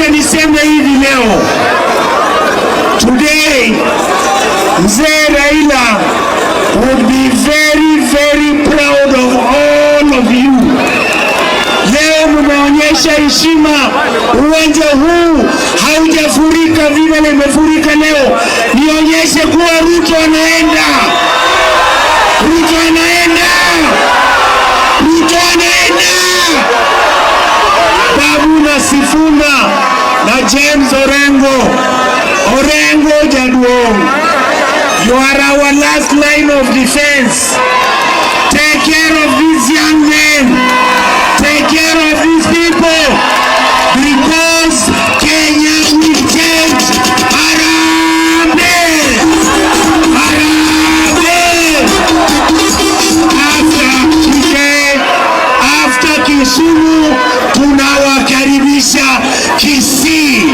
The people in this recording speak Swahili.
wacha niseme hivi leo. Today, Mzee Raila would be very, very proud of all of you. Leo mmeonyesha heshima. Uwanja huu haujafurika vile imefurika leo. Nionyeshe kuwa Ruto anaenda. Ruto anaenda. Ruto anaenda. Babu na Sifuna na James Orengo Jadwong. You are our last line of defense. Take care of these young men. Take care of these people. Because Kenya will change. Harambee! Harambee! After Kisumu, tunawakaribisha Kisii.